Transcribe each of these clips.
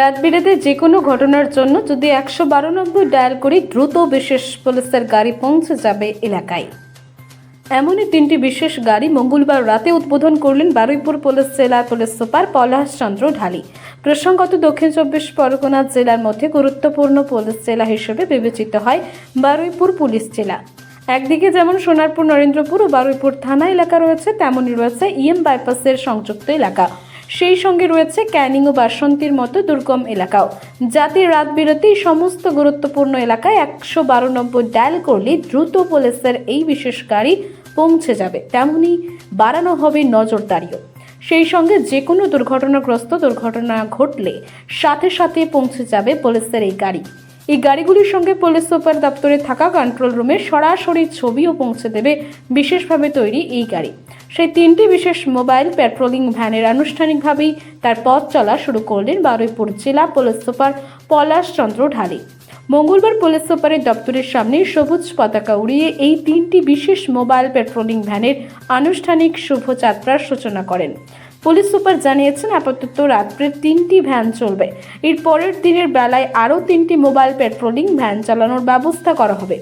রাত বিরেতে যে কোনো ঘটনার জন্য যদি 192 ডায়াল করি দ্রুত বিশেষ পুলিশের গাড়ি পৌঁছে যাবে এলাকায়। এমনই তিনটি বিশেষ গাড়ি মঙ্গলবার রাতে উদ্বোধন করলেন বারুইপুর পুলিশ জেলার পুলিশ সুপার পলাশ চন্দ্র ঢালি। প্রসঙ্গত দক্ষিণ 24 পরগনা জেলার মধ্যে গুরুত্বপূর্ণ পুলিশ জেলা হিসেবে বিবেচিত হয় বারুইপুর পুলিশ জেলা। একদিকে যেমন সোনারপুর, নরেন্দ্রপুর ও বারুইপুর থানা এলাকা রয়েছে, তেমনই রয়েছে ইএম বাইপাসের সংযুক্ত এলাকা। সেই সঙ্গে রয়েছে ক্যানিং ও বাসন্তীর মতো দুর্গম এলাকাও, যাতে রাত বিরতি সমস্ত গুরুত্বপূর্ণ এলাকায় 192 ডায়াল করলে দ্রুত পুলিশের এই বিশেষ গাড়ি পৌঁছে যাবে। তেমনই বাড়ানো হবে নজরদারিও। সেই সঙ্গে যে কোনো দুর্ঘটনা ঘটলে সাথে সাথে পৌঁছে যাবে পুলিশের এই গাড়ি। এই গাড়িগুলির সঙ্গে পুলিশ সুপার দপ্তরে থাকা কন্ট্রোল রুমে সরাসরি ছবিও পৌঁছে দেবে বিশেষভাবে তৈরি এই গাড়ি। সেই তিনটি বিশেষ মোবাইল পেট্রোলিং ভ্যানের আনুষ্ঠানিকভাবেই তার পথ চলা শুরু করলেন বারুইপুর জেলা পুলিশ সুপার পলাশ চন্দ্র ঢালি। মঙ্গলবার পুলিশ সুপারের দপ্তরের সামনে সবুজ পতাকা উড়িয়ে এই তিনটি বিশেষ মোবাইল পেট্রোলিং ভ্যানের আনুষ্ঠানিক শুভযাত্রার সূচনা করেন। পুলিশ সুপার জানিয়েছেন, আপাতত রাত্রে 3টি ভ্যান চলবে। এর পরের দিনের বেলায় আরও 3টি মোবাইল পেট্রোলিং ভ্যান চালানোর ব্যবস্থা করা হবে।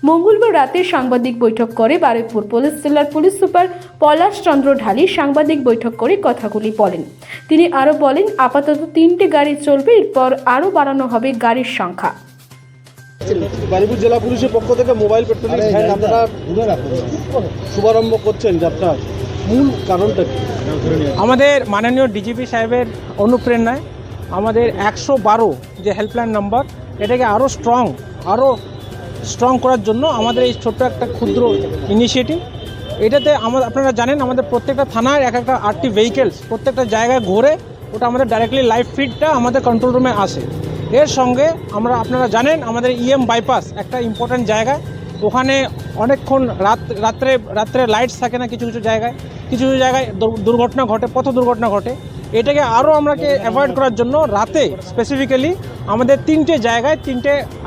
মঙ্গলবার রাতে সাংবাদিক বৈঠক করে বারুইপুর পুলিশ জেলার পুলিশ সুপার পলাশ চন্দ্র ঢালি সাংবাদিক বৈঠক করে কথাগুলি বলেন। তিনি আরও বলেন, আপাতত 3টি গাড়ি চলবে, এরপর আরও বাড়ানো হবে গাড়ির সংখ্যা। বারুইপুর জেলা পুলিশের পক্ষ থেকে মোবাইল পেট্রোলিং ভ্যান আপনারা শুভারম্ভ করছেন, যাত্রার মূল কারণটা কি? আমাদের মাননীয় ডিজিপি সাহেবের অনুপ্রেরণায় আমাদের 112 যে হেল্পলাইন নাম্বার, এটাকে আরও স্ট্রং করার জন্য আমাদের এই ছোট্ট একটা ক্ষুদ্র ইনিশিয়েটিভ। এটাতে আপনারা জানেন আমাদের প্রত্যেকটা থানায় একটা 8টি ভেহিকেলস প্রত্যেকটা জায়গায় ঘোরে, ওটা আমাদের ডাইরেক্টলি লাইভ ফিডটা আমাদের কন্ট্রোল রুমে আসে। এর সঙ্গে আপনারা জানেন আমাদের ইএম বাইপাস একটা ইম্পর্ট্যান্ট জায়গা, ওখানে অনেকক্ষণ রাত্রে লাইটস থাকে না, কিছু জায়গায় দুর্ঘটনা ঘটে, পথ দুর্ঘটনা ঘটে। এটাকে আরও আমরাকে অ্যাভয়েড করার জন্য রাতে স্পেসিফিক্যালি আমাদের 3টে জায়গায়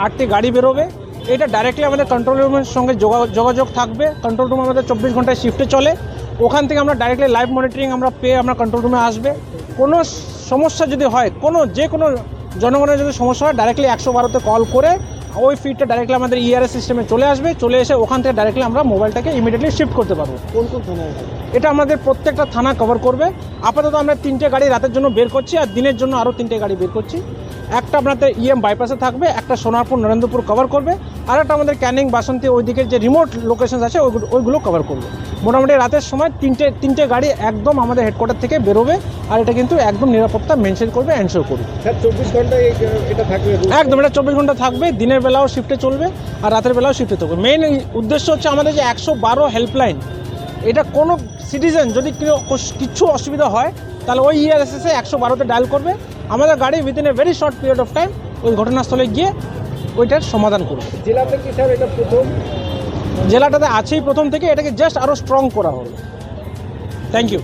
8টি গাড়ি বেরোবে। এটা ডাইরেক্টলি আমাদের কন্ট্রোল রুমের সঙ্গে যোগাযোগ থাকবে। কন্ট্রোল রুম আমাদের 24 ঘন্টায় শিফটে চলে, ওখান থেকে আমরা ডাইরেক্টলি লাইভ মনিটরিং আমরা পেয়ে আমরা কন্ট্রোল রুমে আসবে। কোনো সমস্যা যদি হয়, যে কোনো জনগণের যদি সমস্যা হয়, ডাইরেক্টলি 112তে কল করে ওই ফিডটা ডাইরেক্টলি আমাদের ইআরএস সিস্টেমে চলে এসে ওখান থেকে ডাইরেক্টলি আমরা মোবাইলটাকে ইমিডিয়েটলি শিফট করতে পারবো। কোন থানায়? এটা আমাদের প্রত্যেকটা থানা কভার করবে। আপাতত আমরা 3টে গাড়ি রাতের জন্য বের করছি, আর দিনের জন্য আরও 3টে গাড়ি বের করছি। একটা আপনাদের ইএম বাইপাসে থাকবে, একটা সোনারপুর, নরেন্দ্রপুর কভার করবে, আর একটা আমাদের ক্যানিং, বাসন্তী ওইদিকের যে রিমোট লোকেশন আছে ওইগুলো কভার করবে। মোটামুটি রাতের সময় তিনটে গাড়ি একদম আমাদের হেডকোয়ার্টার থেকে বেরোবে, আর এটা কিন্তু একদম নিরাপত্তা মেনটেন করবে, এনশোর করবে। 24 ঘন্টায় এটা থাকবে? একদম, এটা 24 ঘন্টা থাকবে, দিনের বেলাও শিফটে চলবে আর রাতের বেলাও শিফটে থাকবে। মেইন উদ্দেশ্য হচ্ছে আমাদের যে 112 হেল্পলাইন, এটা কোনো সিটিজেন যদি কিছু অসুবিধা হয় তাহলে ওই ইআরএসএসে 112তে ডায়াল করবে, আমাদের গাড়ি within a very short period of time ওই ঘটনাস্থলে গিয়ে ওইটার সমাধান করবে। জেলাতে কি স্যার এটা প্রথম? জেলাটাতে আছেই প্রথম থেকে, এটাকে জাস্ট আরও স্ট্রং করা হলো। Thank you.